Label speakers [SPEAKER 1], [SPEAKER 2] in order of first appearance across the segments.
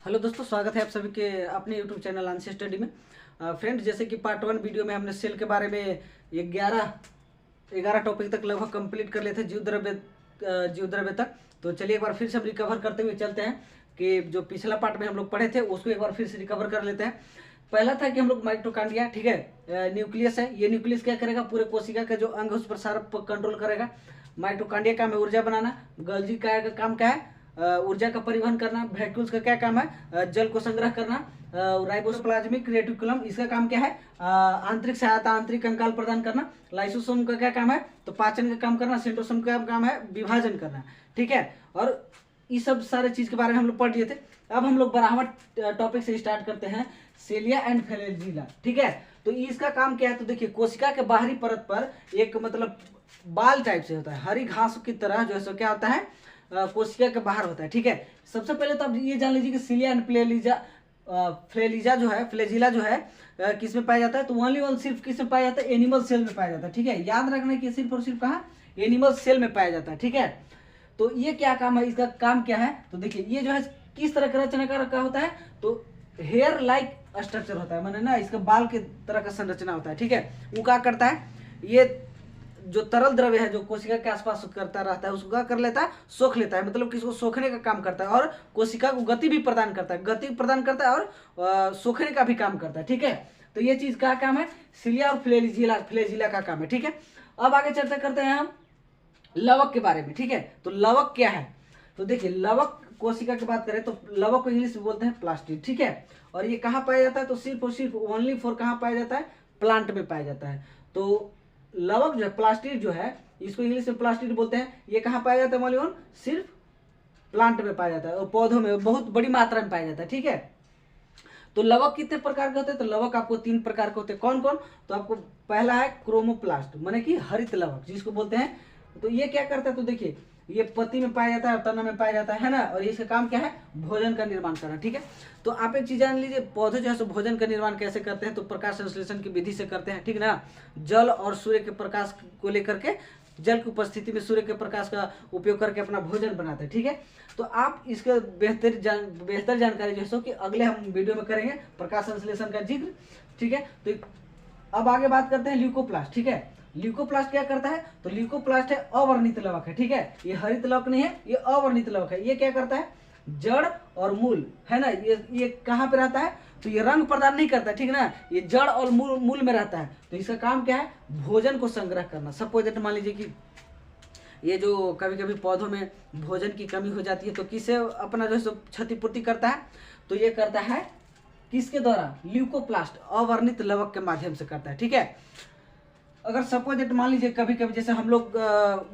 [SPEAKER 1] Hello दोस्तों, स्वागत है आप सभी के अपने यूट्यूब चैनल आंसर स्टडी में। फ्रेंड, जैसे कि पार्ट 1 वीडियो में हमने सेल के बारे में 11 टॉपिक तक लगभग कंप्लीट कर लेते हैं, जीव द्रव्य तक। तो चलिए एक बार फिर से हम रिकवर करते हुए चलते हैं कि जो पिछला पार्ट में हम लोग पढ़े थे उसको एक बार फिर से रिकवर कर लेते हैं। पहला था कि हम लोग माइटोकॉन्ड्रिया, ठीक है, न्यूक्लियस है। ये न्यूक्लियस क्या करेगा, पूरे कोशिका का जो अंग है उस पर सारा कंट्रोल करेगा। माइटोकॉन्ड्रिया का काम है ऊर्जा बनाना। गोल्गी का काम क्या है, ऊर्जा का परिवहन करना। वैक्यूल्स का क्या काम है, जल को संग्रह करना। राइबोप्लाज्मिक रेटिकुलम, इसका काम क्या है, आंतरिक सहायता, आंतरिक कंकाल प्रदान करना। लाइसोसोम का क्या काम है, तो पाचन का काम करना। सेंट्रोसोम का काम है विभाजन करना, ठीक है। और ये सब सारे चीज के बारे में हम लोग पढ़ लिए थे। अब हम लोग बराबर टॉपिक से स्टार्ट करते हैं, सेलिया एंड फ्लैजिला, ठीक है। तो इसका काम क्या है, तो देखिए कोशिका के बाहरी परत पर एक मतलब बाल टाइप से होता है, हरी घास की तरह जो है सो क्या होता है, कोशिका के बाहर होता है, ठीक है। सबसे पहले तो आप ये जान लीजिए कि सिलिया एंड फ्लैजिला जो है किस में पाया जाता है, तो ओनली सिर्फ किस में पाया जाता है, एनिमल सेल में पाया जाता है, ठीक है। याद रखना कि सिर्फ और सिर्फ कहाँ, एनिमल सेल में पाया जाता है, ठीक है। तो ये क्या काम है, इसका काम क्या है, तो देखिए ये जो है किस तरह का रचना का रखा होता है, तो हेयर लाइक स्ट्रक्चर होता है, माने ना इसका बाल के तरह का संरचना होता है, ठीक है। वो क्या करता है, ये जो तरल द्रव्य है जो कोशिका के आसपास करता रहता है उसको क्या कर लेता है, सोख लेता है, मतलब कि इसको सोखने का काम करता है। और कोशिका को गति भी प्रदान करता है, गति प्रदान करता है और सोखने का भी काम करता है, ठीक है। तो ये चीज का काम है, सिलिया और फ्लैजिला का काम है, ठीक है। अब आगे चर्चा करते हैं हम लवक के बारे में, ठीक है। तो लवक क्या है, तो देखिए लवक कोशिका की बात करें तो लवक को इंग्लिश में बोलते हैं प्लास्टिड, ठीक है। और ये कहाँ पाया जाता है, तो सिर्फ और सिर्फ ओनली फॉर कहाँ पाया जाता है, प्लांट में पाया जाता है। तो लवक जो है, प्लास्टिड जो है, इसको इंग्लिश में प्लास्टिड बोलते हैं। ये कहाँ पाया जाता है, मॉलिक्यूल सिर्फ प्लांट में पाया जाता है और पौधों में बहुत बड़ी मात्रा में पाया जाता है, ठीक है। तो लवक कितने प्रकार के होते हैं, तो लवक आपको 3 प्रकार के होते हैं। कौन कौन, तो आपको पहला है क्रोमोप्लास्ट, माने कि हरित लवक जिसको बोलते हैं। तो ये क्या करता है, तो देखिए ये पत्ती में पाया जाता है और तना में पाया जाता है ना। और इसका काम क्या है, भोजन का निर्माण करना, ठीक है। तो आप एक चीज जान लीजिए, पौधे जो है सो भोजन का निर्माण कैसे करते हैं, तो प्रकाश संश्लेषण की विधि से करते हैं, ठीक ना। जल और सूर्य के प्रकाश को लेकर के, जल की उपस्थिति में सूर्य के प्रकाश का उपयोग करके अपना भोजन बनाते हैं, ठीक है। तो आप इसका बेहतर जानकारी जो है सो कि अगले हम वीडियो में करेंगे, प्रकाश संश्लेषण का जिक्र, ठीक है। तो अब आगे बात करते हैं ल्यूकोप्लास्ट, ठीक है। ल्यूकोप्लास्ट क्या करता है, तो ल्यूकोप्लास्ट है अवर्णित लवक है, ठीक है। ये हरित लवक नहीं है, ये अवर्णित लवक है। ये क्या करता है, जड़ और मूल है ना, ये कहाँ पे रहता है, तो ये रंग प्रदान नहीं करता, ठीक ना। ये जड़ और मूल में रहता है। तो इसका काम क्या है, भोजन को संग्रह करना। सपोज दैट मान लीजिए कि ये जो कभी कभी पौधों में भोजन की कमी हो जाती है तो किसे अपना जो है क्षतिपूर्ति करता है, तो ये करता है किसके द्वारा, ल्यूकोप्लास्ट अवर्णित लवक के माध्यम से करता है, ठीक है। अगर सपोज दैट मान लीजिए कभी कभी जैसे हम लोग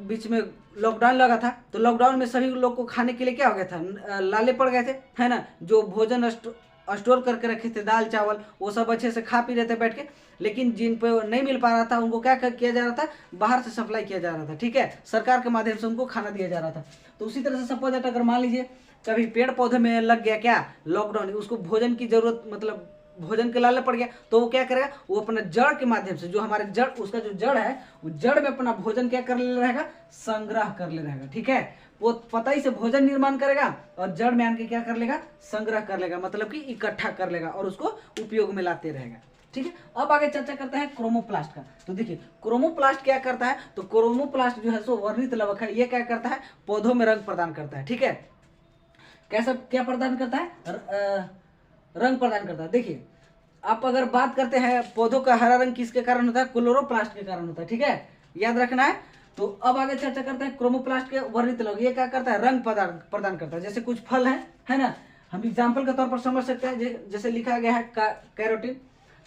[SPEAKER 1] बीच में लॉकडाउन लगा था, तो लॉकडाउन में सभी लोग को खाने के लिए क्या हो गया था, लाले पड़ गए थे, है ना। जो भोजन स्टोर करके रखे थे, दाल चावल, वो सब अच्छे से खा पी रहे थे बैठ के। लेकिन जिन पे नहीं मिल पा रहा था उनको क्या किया जा रहा था, बाहर से सप्लाई किया जा रहा था, ठीक है। सरकार के माध्यम से उनको खाना दिया जा रहा था। तो उसी तरह से सपोज दैट अगर मान लीजिए कभी पेड़ पौधे में लग गया क्या, लॉकडाउन, उसको भोजन की जरूरत, मतलब भोजन के लाले पड़ गया, तो वो क्या करेगा, वो अपना जड़ के माध्यम से, जो हमारे जड़, उसका जो जड़ है वो जड़ में अपना भोजन क्या कर ले रहेगा, संग्रह कर ले रहेगा, ठीक है। वो पताई से भोजन निर्माण करेगा और जड़ में आके क्या कर लेगा, संग्रह कर लेगा, मतलब कि इकट्ठा कर लेगा और उसको उपयोग में लाते रहेगा, ठीक है। अब आगे चर्चा करते हैं क्रोमोप्लास्ट का। तो देखिए क्रोमोप्लास्ट क्या करता है, तो क्रोमोप्लास्ट जो है सो वर्णित लवक है। ये क्या करता है, पौधों में रंग प्रदान करता है, ठीक है। कैसा क्या प्रदान करता है, रंग प्रदान करता है। देखिए आप अगर बात करते हैं पौधों का हरा रंग किसके कारण होता है, क्लोरोप्लास्ट के कारण होता है, ठीक है, याद रखना है। तो अब आगे चर्चा करते हैं क्रोमोप्लास्ट के वर्णित लवक। ये क्या करता है, रंग प्रदान करता है। जैसे कुछ फल है ना, हम एग्जाम्पल के तौर पर समझ सकते हैं, जैसे लिखा गया है कैरोटीन।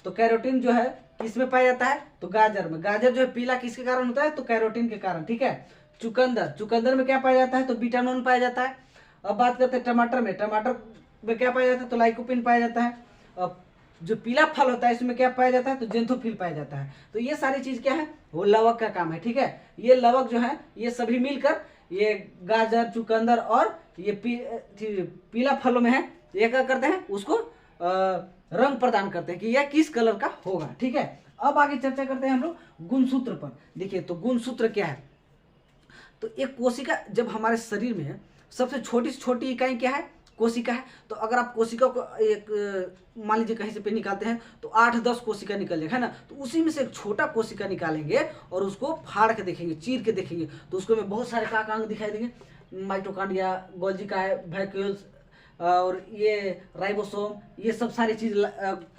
[SPEAKER 1] तो कैरोटीन जो है किसमें पाया जाता है, तो गाजर में। गाजर जो है पीला किसके कारण होता है, तो कैरोटीन के कारण, ठीक है। चुकंदर में क्या पाया जाता है, तो बीटानोन पाया जाता है। अब बात करते हैं टमाटर में क्या पाया जाता है, तो लाइकोपिन पाया जाता है। अब जो पीला फल होता है इसमें क्या पाया जाता है, तो जेंथोफिल पाया जाता है। तो ये सारी चीज क्या है, वो लवक का काम है, ठीक है। ये लवक जो है ये सभी मिलकर ये गाजर, चुकंदर और ये पीला फलों में है, ये क्या करते हैं, उसको रंग प्रदान करते हैं कि यह किस कलर का होगा, ठीक है। अब आगे चर्चा करते हैं हम लोग गुणसूत्र पर। देखिए तो गुणसूत्र क्या है, तो एक कोशिका जब हमारे शरीर में है, सबसे छोटी से छोटी इकाई क्या है, कोशिका है। तो अगर आप कोशिका को एक मान लीजिए कहीं से पे निकालते हैं तो 8-10 कोशिका निकल जाएगा, है ना। तो उसी में से एक छोटा कोशिका निकालेंगे और उसको फाड़ के देखेंगे, चीर के देखेंगे, तो उसको में बहुत सारे अंग दिखाई देंगे, माइटोकॉन्ड्रिया, गोल्जी का है, वैक्यूल्स और ये राइबोसोम, ये सब सारी चीज,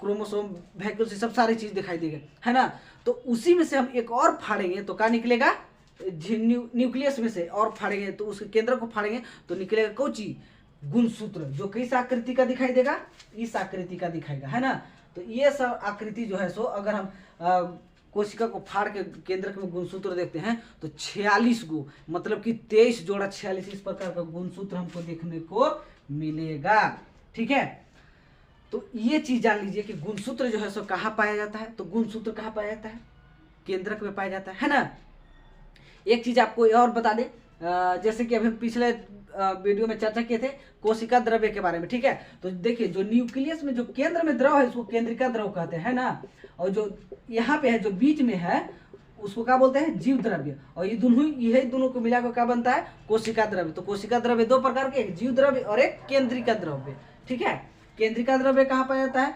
[SPEAKER 1] क्रोमोसोम, वैक्यूल्स, ये सब सारी चीज दिखाई देगी, है ना। तो उसी में से हम एक और फाड़ेंगे तो क्या निकलेगा, न्यूक्लियस में से और फाड़ेंगे तो उसके केंद्र को फाड़ेंगे तो निकलेगा कौची, गुणसूत्र, जो किस आकृति का दिखाई देगा, इस आकृति का दिखाएगा, है ना। तो ये सब आकृति जो है सो अगर हम कोशिका को फाड़ के केंद्रक में गुणसूत्र देखते हैं तो 46 गो, मतलब कि 23 जोड़ा 46 इस प्रकार का गुणसूत्र हमको देखने को मिलेगा, ठीक है। तो ये चीज जान लीजिए कि गुणसूत्र जो है सो कहाँ पाया जाता है, तो गुणसूत्र कहाँ पाया जाता है, केंद्रक में पाया जाता है ना। एक चीज आपको और बता दें, जैसे कि अभी पिछले वीडियो में चर्चा किए थे कोशिका द्रव्य के बारे में, ठीक है। तो देखिए जो न्यूक्लियस में जो केंद्र में द्रव है उसको केंद्रिका द्रव कहते हैं ना, और जो यहाँ पे है जो बीच में है उसको क्या बोलते हैं, जीव द्रव्य। और ये दोनों, यही दोनों को मिलाकर क्या बनता है, कोशिका द्रव्य। तो कोशिका द्रव्य दो प्रकार के, एक जीव द्रव्य और एक केंद्रिका द्रव्य, ठीक है। केंद्रिका द्रव्य कहाँ पाया जाता है,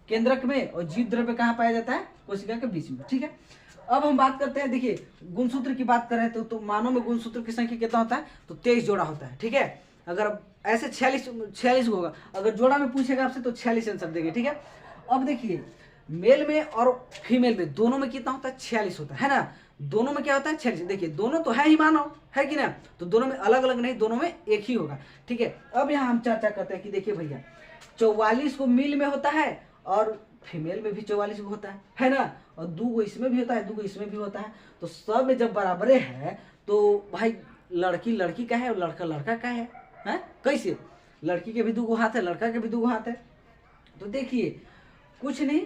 [SPEAKER 1] केंद्रक में, और जीव द्रव्य कहाँ पाया जाता है, कोशिका के बीच में, ठीक है। अब हम बात करते हैं, देखिए गुणसूत्र की बात करें तो मानव में गुणसूत्र की संख्या कितना होता है, तो 23 जोड़ा होता है, ठीक है। अगर ऐसे 46 होगा, अगर जोड़ा में पूछेगा आपसे तो 46 आंसर देंगे, ठीक है। अब देखिए मेल में और फीमेल में दोनों में कितना होता है, 46 होता है ना। दोनों में क्या होता है, 46। देखिए दोनों तो है ही मानव, है कि ना, तो दोनों में अलग अलग नहीं, दोनों में एक ही होगा, ठीक है। अब यहाँ हम चर्चा करते हैं कि देखिए भैया 44 को मेल में होता है और फीमेल में भी 44 को होता है ना, और 2 इसमें भी होता है, 2 इसमें भी होता है। तो सब में जब बराबरे है तो भाई लड़की लड़की का है और लड़का लड़का का है, कैसे, लड़की के भी 2 हाथ है, लड़का के भी 2 हाथ है। तो देखिए कुछ नहीं,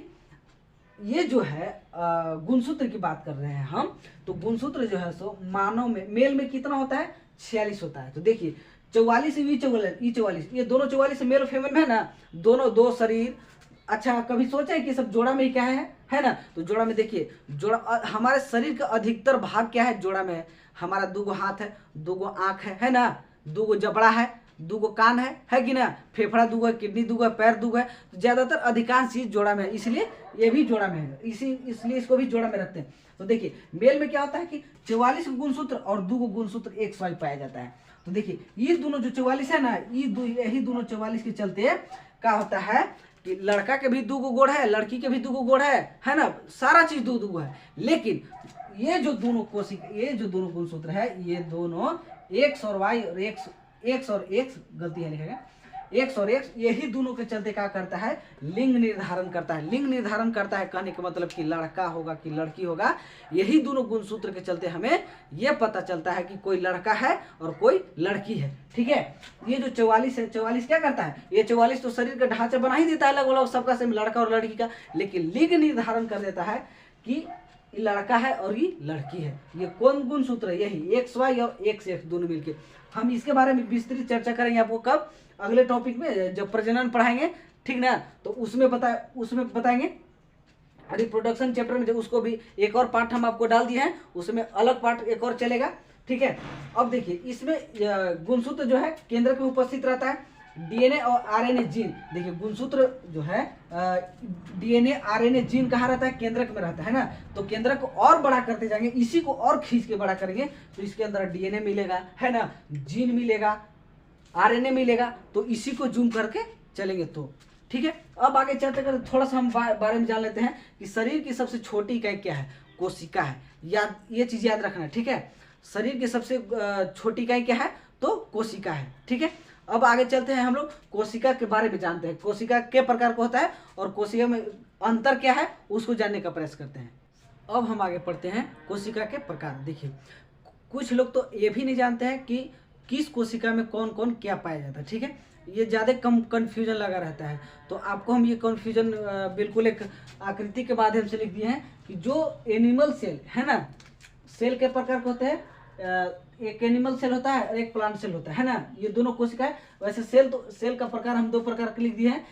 [SPEAKER 1] ये जो है गुणसूत्र की बात कर रहे हैं हम, तो गुणसूत्र जो है सो मानव में, मेल में कितना होता है, 46 होता है। तो देखिए 44 44, ये दोनों 44 मेल और फीमेल में है ना, दोनों 2 शरीर। अच्छा कभी सोचा है कि सब जोड़ा में ही क्या है ना। तो जोड़ा में देखिए, जोड़ा हमारे शरीर का अधिकतर भाग क्या है, जोड़ा में है। हमारा 2 हाथ है, 2 आँख है ना, 2 जबड़ा है, 2 कान है कि ना, फेफड़ा 2 है, किडनी 2 है, पैर 2 है। तो ज्यादातर अधिकांश चीज जोड़ा में है, इसलिए ये भी जोड़ा में है, इसलिए इसको भी जोड़ा में रखते हैं। तो देखिए मेल में क्या होता है कि 44 गुणसूत्र और 2 गुणसूत्र एक साथ पाया जाता है। तो देखिए ये दोनों जो 44 है ना, यही दोनों 44 के चलते क्या होता है कि लड़का के भी 2 गोड़ है, लड़की के भी 2 गोड़ है ना, सारा चीज 2 है। लेकिन ये जो दोनों कोशिका, ये जो दोनों गुणसूत्र है, ये दोनों X और Y और X गलती है लिखेगा, X और X, यही दोनों के चलते क्या करता है, लिंग निर्धारण करता है। लिंग निर्धारण करता है कहने का मतलब कि लड़का होगा कि लड़की होगा, यही दोनों गुणसूत्र के चलते हमें यह पता चलता है कि कोई लड़का है और कोई लड़की है, ठीक है। ये जो 44 है, 44 क्या करता है, ये 44 तो शरीर का ढांचा बना ही देता है अलग अलग सबका, सेम लड़का और लड़की का, लेकिन लिंग निर्धारण कर देता है कि लड़का है और ये लड़की है। ये कौन गुणसूत्र है, यही XY और XX दोनों मिलके। हम इसके बारे में विस्तृत चर्चा करेंगे आपको कब, अगले टॉपिक में जब प्रजनन पढ़ाएंगे, ठीक ना। तो उसमें बताएंगे रिप्रोडक्शन चैप्टर में, जब उसको भी एक और पार्ट हम आपको डाल दिए हैं, उसमें अलग पार्ट एक और चलेगा, ठीक है। अब देखिए इसमें गुणसूत्र जो है केंद्र में उपस्थित रहता है, DNA और RNA जीन। देखिए गुणसूत्र जो है DNA RNA जीन कहाँ रहता है, केंद्रक में रहता है ना। तो केंद्रक को और बड़ा करते जाएंगे, इसी को और खींच के बड़ा करेंगे तो इसके अंदर DNA मिलेगा, है ना, जीन मिलेगा, RNA मिलेगा। तो इसी को जूम करके चलेंगे तो ठीक है। अब आगे चर्चा करते थोड़ा सा हम बारे में जान लेते हैं कि शरीर की सबसे छोटी इकाई क्या है, कोशिका है। ये चीज याद रखना है, ठीक है। शरीर की सबसे छोटी इकाई क्या है, तो कोशिका है, ठीक है। अब आगे चलते हैं, हम लोग कोशिका के बारे में जानते हैं, कोशिका के प्रकार का होता है और कोशिका में अंतर क्या है उसको जानने का प्रयास करते हैं। अब हम आगे पढ़ते हैं कोशिका के प्रकार। देखिए कुछ लोग तो ये भी नहीं जानते हैं कि किस कोशिका में कौन कौन क्या पाया जाता है, ठीक है। ये ज़्यादा कम कन्फ्यूजन लगा रहता है, तो आपको हम ये कन्फ्यूजन बिल्कुल एक आकृति के माध्यम से लिख दिए हैं कि जो एनिमल सेल है ना, सेल के प्रकार होते हैं, एक एनिमल सेल होता है और एक प्लांट सेल होता है ना, ये दोनों कोशिका है। वैसे सेल का प्रकार हम 2 प्रकार के लिख दिए हैं,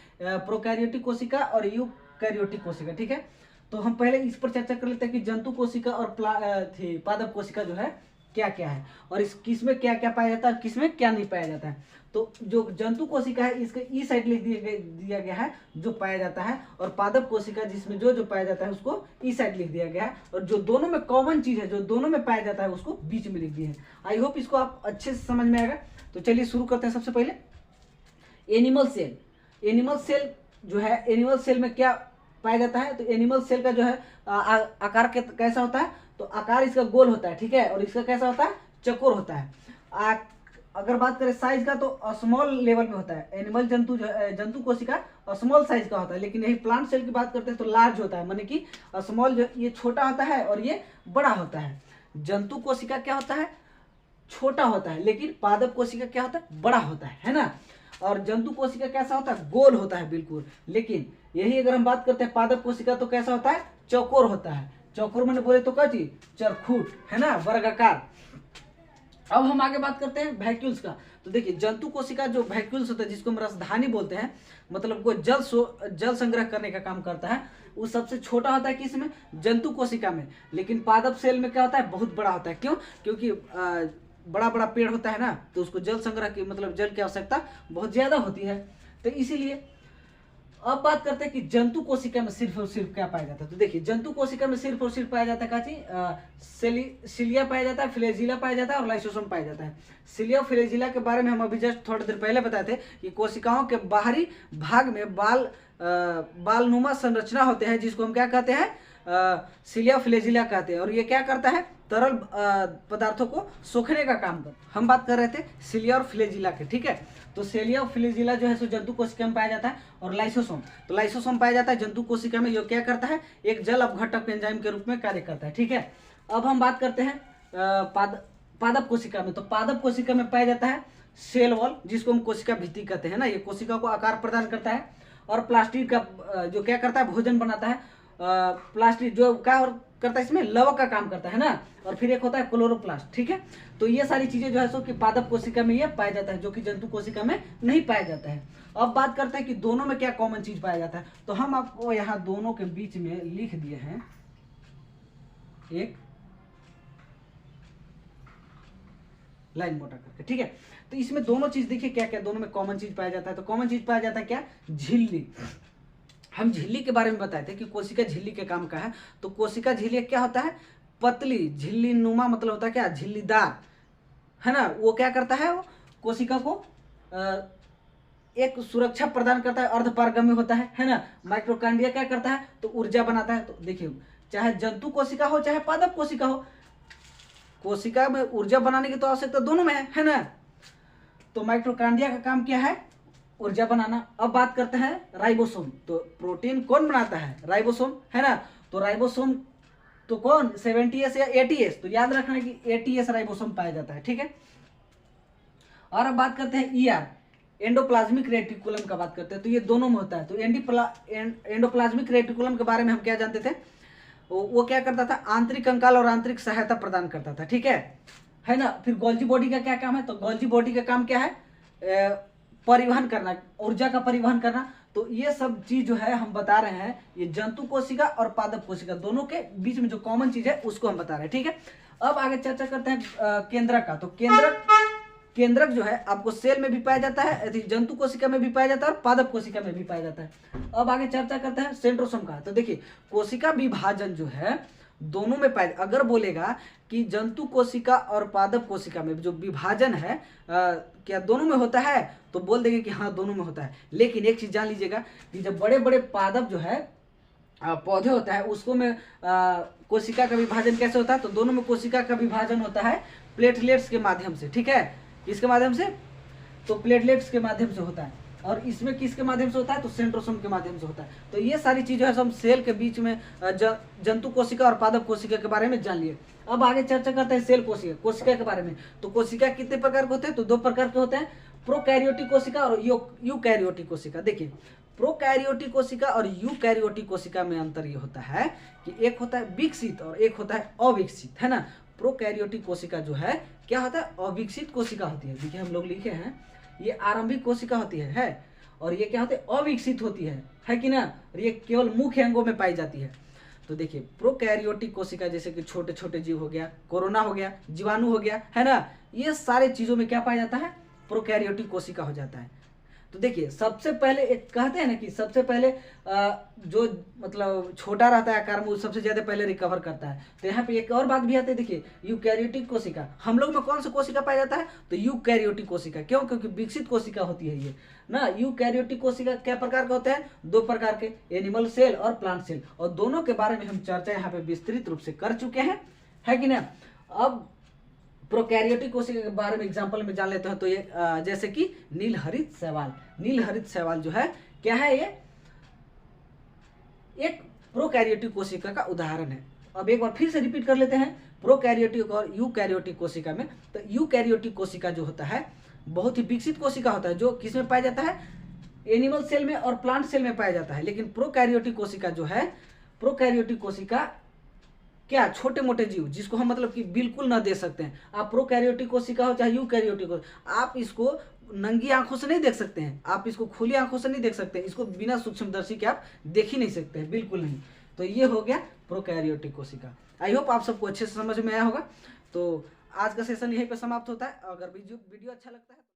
[SPEAKER 1] प्रोकैरियोटिक कोशिका और यूकैरियोटिक कोशिका, ठीक है। तो हम पहले इस पर चर्चा कर लेते हैं कि जंतु कोशिका और पादप कोशिका जो है क्या क्या है और इस किस में क्या क्या पाया जाता है, किस में क्या नहीं पाया जाता है। तो जो जंतु कोशिका है इसके ई साइड लिख दिया गया है जो पाया जाता है, और पादप कोशिका जिसमें जो जो पाया जाता है उसको ई साइड लिख दिया गया है, और जो दोनों में कॉमन चीज है जो दोनों में पाया जाता है उसको बीच में लिख दिया है। आई होप इसको आप अच्छे से समझ में आएगा। तो चलिए शुरू करते हैं। सबसे पहले एनिमल सेल। एनिमल सेल जो है, एनिमल सेल में क्या पाया जाता है, तो एनिमल सेल का जो है आकार कैसा होता है, तो आकार इसका गोल होता है, ठीक है, और इसका कैसा होता है, चकोर होता है। अगर बात करें साइज का तो स्मॉल लेवल में होता है। एनिमल जंतु कोशिका स्मॉल साइज का होता है, लेकिन यही प्लांट सेल की बात करते हैं तो लार्ज होता है, माने कि स्मॉल जो ये छोटा होता है और ये बड़ा होता है। जंतु कोशिका क्या होता है, छोटा होता है, लेकिन पादप कोशिका क्या होता है, बड़ा होता है ना। और जंतु कोशिका कैसा होता है, गोल होता है बिल्कुल, लेकिन यही अगर हम बात करते हैं पादप कोशिका तो कैसा होता है, चौकोर होता है। चौकोर मैंने बोले तो क्या चीज, चरखूट है ना, वर्गाकार। अब हम आगे बात करते हैं वैक्यूल्स का। तो देखिए जंतु कोशिका जो वैक्यूल्स होता है जिसको हम रसधानी बोलते हैं, मतलब कोई जल संग्रह करने का काम करता है, वो सबसे छोटा होता है किसमें, जंतु कोशिका में। लेकिन पादप सेल में क्या होता है, बहुत बड़ा होता है। क्यों, क्योंकि बड़ा बड़ा पेड़ होता है ना, तो उसको जल संग्रह की मतलब जल की आवश्यकता बहुत ज्यादा होती है, तो इसीलिए। अब बात करते हैं कि जंतु कोशिका में सिर्फ और सिर्फ क्या पाया जाता है। तो देखिए जंतु कोशिका में सिर्फ और सिर्फ पाया जाता है क्या चीज, सिलिया पाया जाता है, फ्लैजिला पाया जाता है और लाइसोसोम पाया जाता है। सिलिया और फ्लैजिला के बारे में हम अभी जस्ट थोड़ी देर पहले बताए थे कि कोशिकाओं के बाहरी भाग में बालनुमा संरचना होते हैं, जिसको हम क्या कहते हैं, सिलिया फ्लैजिला कहते हैं, और ये क्या करता है, तरल पदार्थों को सोखने का काम करता है। हम बात कर रहे थे सिलिया और फ्लैजिला के, ठीक है। तो सिलिया और फ्लैजिला जो है सो जंतु कोशिका में पाया जाता है, और लाइसोसोम, तो लाइसोसोम पाया जाता है जंतु कोशिका में, जो क्या करता है, एक जल अपघटक एंजाइम के रूप में कार्य करता है, ठीक है। अब हम बात करते हैं पादप कोशिका में। तो पादप कोशिका में पाया जाता है सेल वॉल, जिसको हम कोशिका भित्ति कहते हैं ना, ये कोशिका को आकार प्रदान करता है, और प्लास्टिक का जो क्या करता है, भोजन बनाता है। प्लास्टिक जो क्या करता है, इसमें लवक का काम करता है ना, और फिर एक होता है क्लोरोप्लास्ट, ठीक है। तो ये सारी चीजें जो है सो कि पादप कोशिका में ये पाया जाता है, जो कि जंतु कोशिका में नहीं पाया जाता है। अब बात करते हैं कि दोनों में क्या कॉमन चीज पाया जाता है। तो हम आपको यहाँ दोनों के बीच में लिख दिए हैं एक लाइन मोटा करके, ठीक है। तो इसमें दोनों चीज देखिए क्या क्या दोनों में कॉमन चीज पाया जाता है। तो कॉमन चीज पाया जाता है क्या, झिल्ली। हम झिल्ली के बारे में बताए थे कि कोशिका झिल्ली के काम का है। तो कोशिका झिल्ली क्या होता है, पतली झिल्ली नुमा, मतलब होता है क्या, झिल्लीदार, है ना। वो क्या करता है, वो कोशिका को एक सुरक्षा प्रदान करता है, अर्धपारगम्य होता है ना। माइक्रोकांडिया क्या करता है, तो ऊर्जा बनाता है। तो देखिए चाहे जंतु कोशिका हो चाहे पादप कोशिका हो, कोशिका में ऊर्जा बनाने की तो आवश्यकता दोनों में है ना। तो माइक्रोकांडिया का काम क्या है, ऊर्जा बनाना। अब बात करते हैं राइबोसोम। तो प्रोटीन कौन बनाता है, राइबोसोम, है ना। तो राइबोसोम तो कौन, 70S या 80S, तो याद रखना कि 80S राइबोसोम पाया जाता है, ठीक है। और अब बात करते हैं ER, एंडोप्लाज्मिक रेटिकुलम का बात करते हैं। तो ये दोनों में होता है। तो एंडोप्लाज्मिक रेटिकुलम के बारे में हम क्या जानते थे, वो क्या करता था, आंतरिक कंकाल और आंतरिक सहायता प्रदान करता था, ठीक है ना। फिर गोल्जी बॉडी का क्या काम है, तो गोल्जी बॉडी का काम क्या है, परिवहन करना, ऊर्जा का परिवहन करना। तो ये सब चीज जो है हम बता रहे हैं, ये जंतु कोशिका और पादप कोशिका दोनों के बीच में जो कॉमन चीज है उसको हम बता रहे हैं, ठीक है। अब आगे चर्चा करते हैं केंद्रक का। तो केंद्रक जो है आपको सेल में भी पाया जाता है, जंतु कोशिका में भी पाया जाता है और पादप कोशिका में भी पाया जाता है। अब आगे चर्चा करते हैं सेंट्रोसोम का। तो देखिए कोशिका विभाजन जो है दोनों में पाया, अगर बोलेगा कि जंतु कोशिका और पादप कोशिका में जो विभाजन है क्या दोनों में होता है, तो बोल देंगे कि हाँ दोनों में होता है। लेकिन एक चीज जान लीजिएगा कि जब बड़े बड़े पादप जो है पौधे होता है उसको में कोशिका का विभाजन कैसे होता है, तो दोनों में कोशिका का विभाजन होता है प्लेटलेट्स के माध्यम से, ठीक है। किसके माध्यम से, तो प्लेटलेट्स के माध्यम से होता है। और इसमें किसके माध्यम से होता है, तो सेंट्रोसोम के माध्यम से होता है। तो ये सारी चीजें हम सेल के बीच में जंतु कोशिका और पादप कोशिका के बारे में जान लिए। अब आगे चर्चा करते हैं सेल कोशिका के बारे में। तो कोशिका कितने प्रकार के होते हैं, तो दो प्रकार के होते हैं, प्रोकैरियोटिक कोशिका और यूकैरियोटिक कोशिका। देखिए प्रोकैरियोटिक कोशिका और यूकैरियोटिक कोशिका में अंतर ये होता है कि एक होता है विकसित और एक होता है अविकसित, है ना। प्रोकैरियोटिक कोशिका जो है क्या होता है, अविकसित कोशिका होती है। देखिए हम लोग लिखे हैं ये आरंभिक कोशिका होती है और ये क्या होती है, अविकसित होती है कि ना। और ये केवल मुख्य अंगों में पाई जाती है। तो देखिए प्रोकैरियोटिक कोशिका जैसे कि छोटे छोटे जीव हो गया, कोरोना हो गया, जीवाणु हो गया, है ना, ये सारे चीजों में क्या पाया जाता है, प्रोकैरियोटिक कोशिका हो जाता है। तो देखिए सबसे पहले एक कहते हैं ना कि सबसे पहले जो मतलब छोटा रहता है आकार में वो सबसे ज्यादा पहले रिकवर करता है। तो यहाँ पे एक और बात भी आती है, देखिए यूकैरियोटिक कोशिका, हम लोग में कौन सा कोशिका पाया जाता है, तो यूकैरियोटिक कोशिका। क्यों, क्योंकि विकसित कोशिका होती है ये ना। यूकैरियोटिक कोशिका क्या प्रकार के होते हैं, दो प्रकार के, एनिमल सेल और प्लांट सेल, और दोनों के बारे में हम चर्चा यहाँ पे विस्तृत रूप से कर चुके हैं, है कि ना। अब प्रोकैरियोटिक कोशिका के बारे में एग्जांपल में जान लेते हैं। तो ये जैसे कि नीलहरित शैवाल, नीलहरित शैवाल जो है क्या है, ये एक प्रोकैरियोटिक कोशिका का उदाहरण है। अब एक बार फिर से रिपीट कर लेते हैं, प्रोकैरियोटिक और यूकैरियोटिक कोशिका में। तो यूकैरियोटिक कोशिका जो होता है बहुत ही विकसित कोशिका होता है, जो किस में पाया जाता है, एनिमल सेल में और प्लांट सेल में पाया जाता है। लेकिन प्रोकैरियोटिक कोशिका जो है, प्रोकैरियोटिक कोशिका क्या, छोटे मोटे जीव जिसको हम मतलब कि बिल्कुल ना देख सकते हैं। आप प्रोकैरियोटिक कोशिका हो चाहे यूकैरियोटिक हो, आप इसको नंगी आंखों से नहीं देख सकते हैं, आप इसको खुली आंखों से नहीं देख सकते हैं, इसको बिना सूक्ष्मदर्शी के आप देख ही नहीं सकते हैं, बिल्कुल नहीं। तो ये हो गया प्रोकैरियोटिक कोशिका। आई होप आप सबको अच्छे से समझ में आया होगा। तो आज का सेशन यहीं पे समाप्त होता है। अगर वीडियो अच्छा लगता है